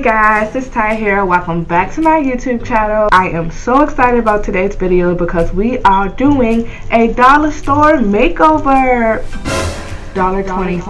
guys, it's Ty here. Welcome back to my YouTube channel. I am so excited about today's video because we are doing a dollar store makeover. $1.25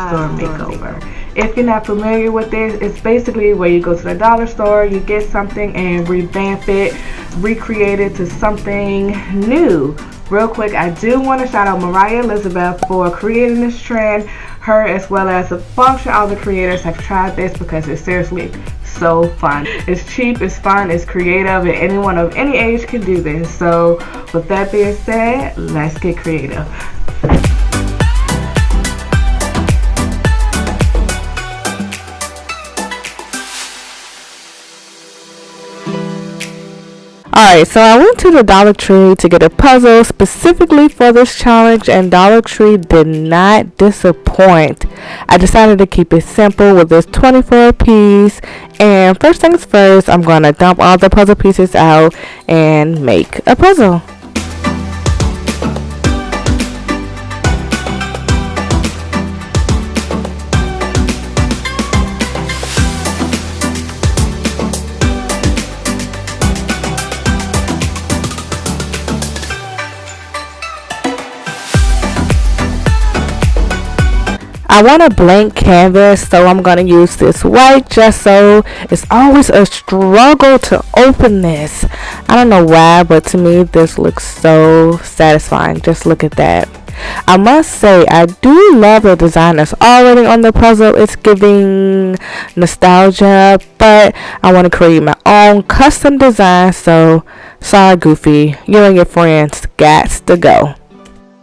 store makeover. If you're not familiar with this, it's basically where you go to the dollar store, you get something and revamp it, recreate it to something new. Real quick, I do want to shout out Moriah Elizabeth for creating this trend. Her as well as a bunch of other creators have tried this because it's seriously so fun. It's cheap, it's fun, it's creative, and anyone of any age can do this. So with that being said, let's get creative. Alright, so I went to the Dollar Tree to get a puzzle specifically for this challenge, and Dollar Tree did not disappoint. I decided to keep it simple with this 24 piece, and first things first, I'm going to dump all the puzzle pieces out and make a puzzle. I want a blank canvas, so I'm going to use this white gesso. It's always a struggle to open this. I don't know why, but to me this looks so satisfying. Just look at that. I must say, I do love the design that's already on the puzzle. It's giving nostalgia, but I want to create my own custom design, so sorry Goofy, you and your friends got to go.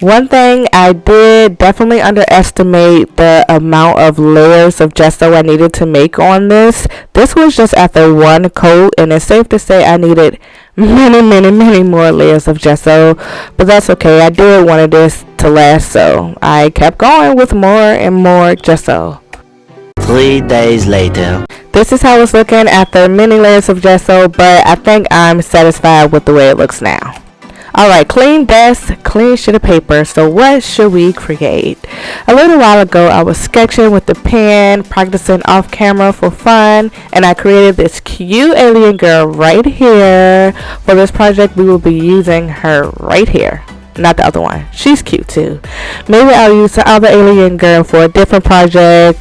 One thing I did definitely underestimate the amount of layers of gesso I needed to make on this. This was just after one coat, and it's safe to say I needed many more layers of gesso, but that's okay. I did want this to last, so I kept going with more and more gesso. 3 days later. This is how it's looking after many layers of gesso, but I think I'm satisfied with the way it looks now. Alright, clean desk, clean sheet of paper. So what should we create? A little while ago I was sketching with the pen, practicing off camera for fun, and I created this cute alien girl right here. For this project we will be using her right here. Not the other one. She's cute too. Maybe I'll use the other alien girl for a different project.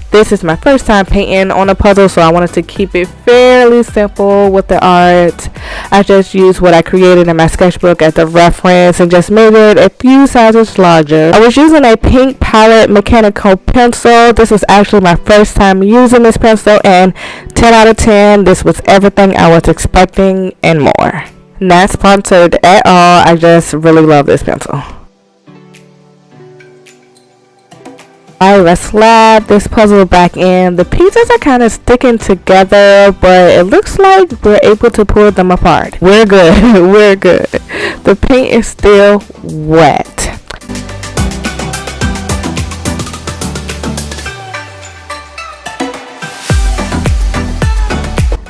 This is my first time painting on a puzzle, so I wanted to keep it fairly simple with the art. I just used what I created in my sketchbook as a reference and just made it a few sizes larger. I was using a pink palette mechanical pencil. This was actually my first time using this pencil, and 10 out of 10. This was everything I was expecting and more. Not sponsored at all. I just really love this pencil. Alright, let's slide this puzzle back in. The pieces are kind of sticking together, but it looks like we're able to pull them apart. We're good. We're good. The paint is still wet.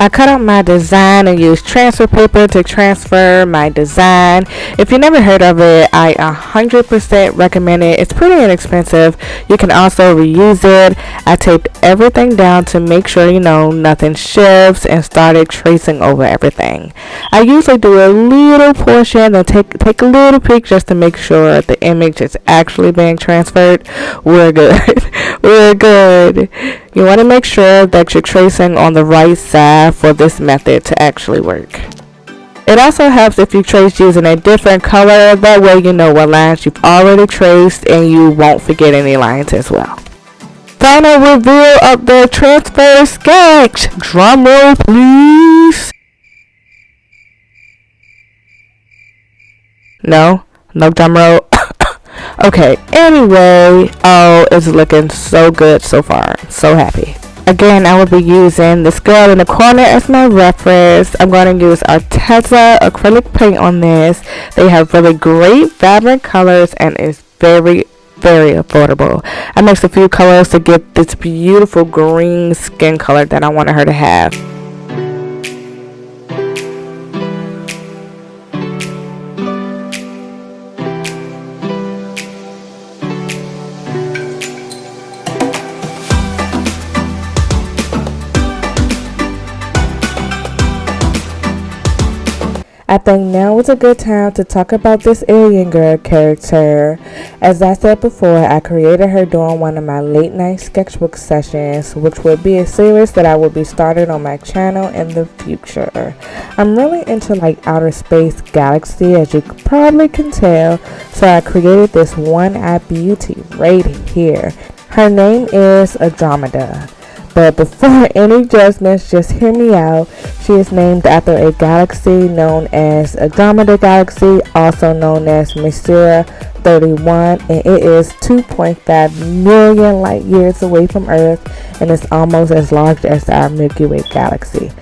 I cut out my design and used transfer paper to transfer my design. If you never heard of it, I 100% recommend it. It's pretty inexpensive. You can also reuse it. I taped everything down to make sure nothing shifts and started tracing over everything. I usually do a little portion and take a little peek just to make sure the image is actually being transferred. We're good. We're good. You want to make sure that you're tracing on the right side for this method to actually work. It also helps if you trace using a different color. That way you know what lines you've already traced and you won't forget any lines as well. Final reveal of the transfer sketch. Drum roll please. No drum roll. Okay, anyway, oh, it's looking so good so far. I'm so happy. Again, I will be using this girl in the corner as my reference. I'm going to use Arteza acrylic paint on this. They have really great vibrant colors and it's very affordable. I mixed a few colors to get this beautiful green skin color that I wanted her to have. I think now is a good time to talk about this alien girl character. As I said before, I created her during one of my late night sketchbook sessions, which would be a series that I will be starting on my channel in the future. I'm really into like outer space galaxy, as you probably can tell, so I created this one-eyed beauty right here. Her name is Andromeda. But before any judgments, just hear me out. She is named after a galaxy known as Andromeda Galaxy, also known as Messier 31, and it is 2.5 million light years away from Earth, and it's almost as large as our Milky Way galaxy.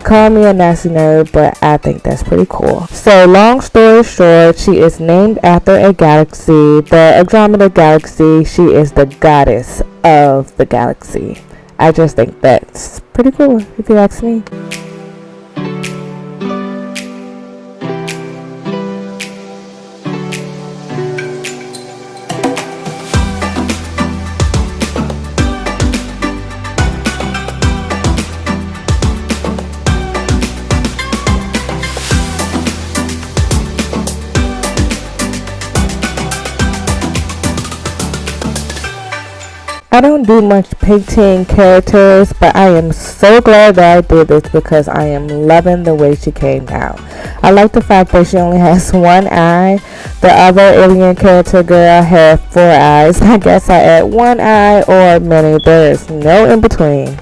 Call me a nasty nerd, but I think that's pretty cool. So long story short, she is named after a galaxy, the Andromeda Galaxy. She is the goddess of the galaxy. I just think that's pretty cool, if you ask me. I don't do much painting characters, but I am so glad that I did this because I am loving the way she came out. I like the fact that she only has one eye. The other alien character girl had 4 eyes. I guess I add one eye or many. There is no in between.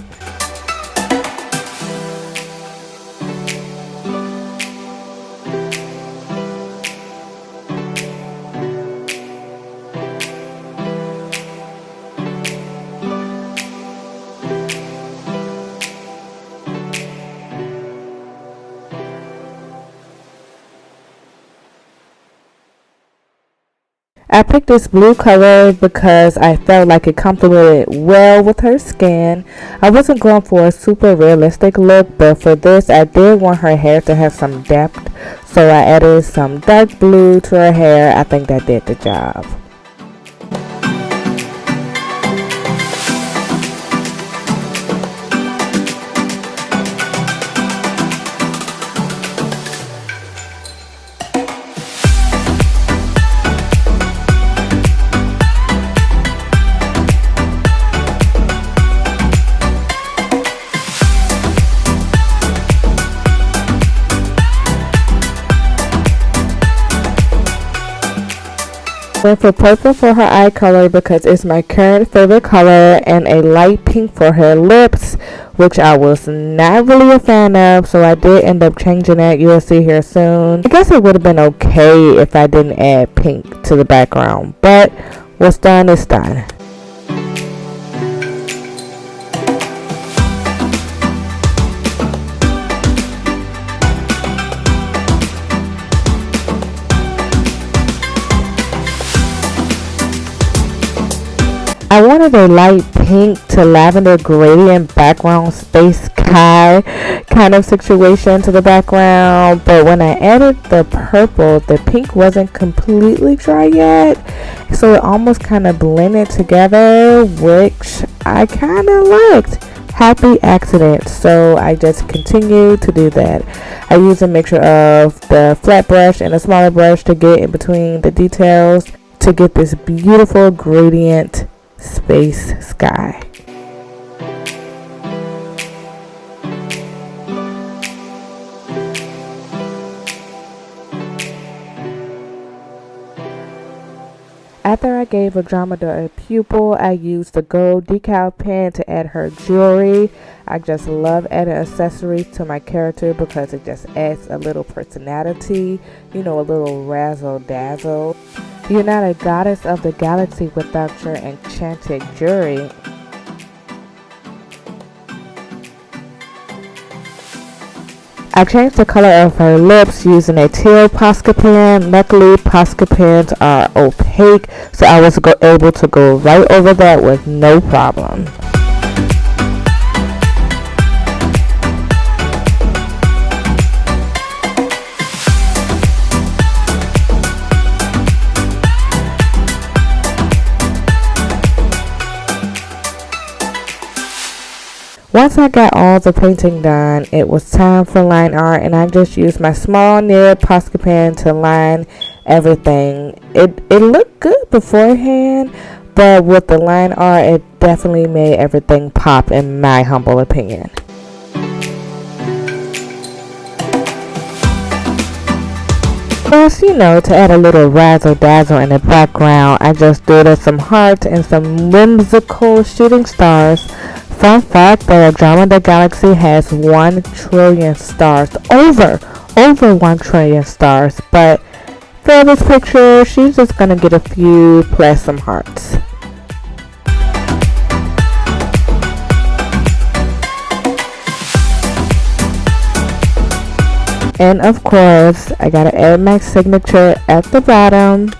I picked this blue color because I felt like it complemented well with her skin. I wasn't going for a super realistic look, but for this I did want her hair to have some depth, so I added some dark blue to her hair. I think that did the job. Went for purple for her eye color because it's my current favorite color, and a light pink for her lips, which I was not really a fan of, so I did end up changing that. You'll see here soon. I guess it would have been okay if I didn't add pink to the background, but what's done is done. I wanted a light pink to lavender gradient background space sky kind of situation to the background, but when I added the purple, the pink wasn't completely dry yet, so it almost kind of blended together, which I kind of liked. Happy accident. So I just continued to do that. I used a mixture of the flat brush and a smaller brush to get in between the details to get this beautiful gradient space sky. After I gave Andromeda a pupil, I used the gold decal pen to add her jewelry. I just love adding accessories to my character because it just adds a little personality, you know, a little razzle dazzle. You're not a goddess of the galaxy without your enchanted jewelry. I changed the color of her lips using a teal Posca pen. Luckily, Posca pens are opaque, so I was able to go right over that with no problem. Once I got all the painting done, it was time for line art, and I just used my small nib Posca pen to line everything. It looked good beforehand, but with the line art, it definitely made everything pop in my humble opinion. Plus, you know, to add a little razzle dazzle in the background, I just threw some hearts and some whimsical shooting stars. Fun fact that Andromeda Galaxy has 1 trillion stars. Over 1 trillion stars. But for this picture, she's just gonna get a few plus some hearts. And of course, I gotta add my signature at the bottom.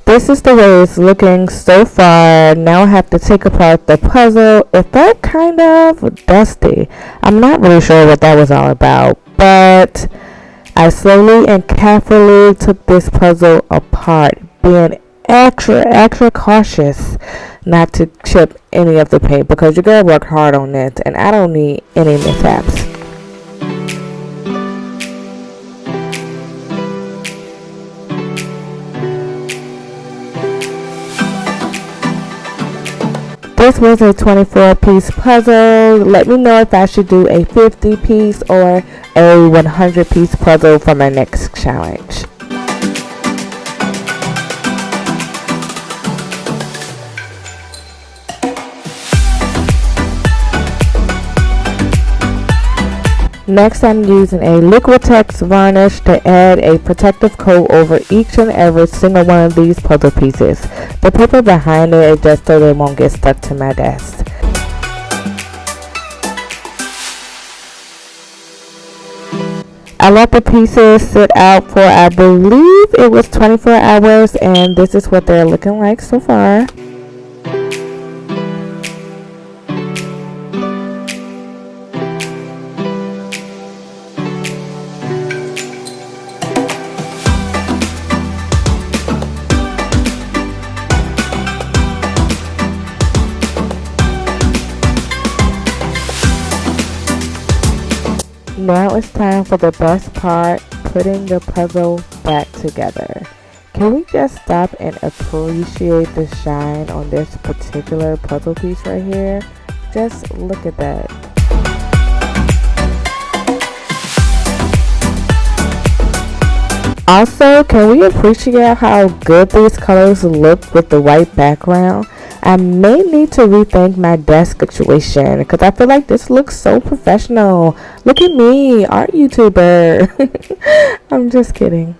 This is the way it's looking so far. Now I have to take apart the puzzle. It felt kind of dusty. I'm not really sure what that was all about, but I slowly and carefully took this puzzle apart, being extra cautious not to chip any of the paint because you gotta work hard on it, and I don't need any mishaps. This was a 24-piece puzzle. Let me know if I should do a 50-piece or a 100-piece puzzle for my next challenge. Next, I'm using a Liquitex varnish to add a protective coat over each and every single one of these puzzle pieces. The paper behind it is just so they won't get stuck to my desk. I let the pieces sit out for, I believe it was 24 hours, and this is what they're looking like so far. Now it's time for the best part, putting the puzzle back together. Can we just stop and appreciate the shine on this particular puzzle piece right here? Just look at that. Also, can we appreciate how good these colors look with the white background? I may need to rethink my desk situation because I feel like this looks so professional. Look at me, art YouTuber. I'm just kidding.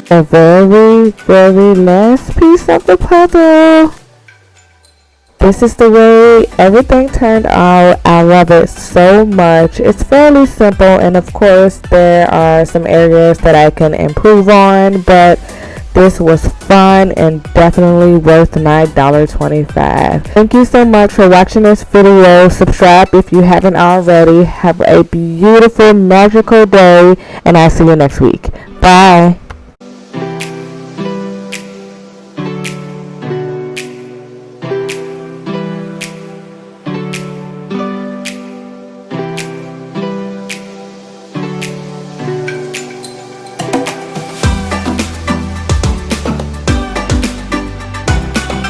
The very last piece of the puzzle. This is the way everything turned out. I love it so much. It's fairly simple, and of course there are some areas that I can improve on, but this was fun and definitely worth my $1.25. Thank you so much for watching this video. Subscribe if you haven't already. Have a beautiful, magical day, and I'll see you next week. Bye.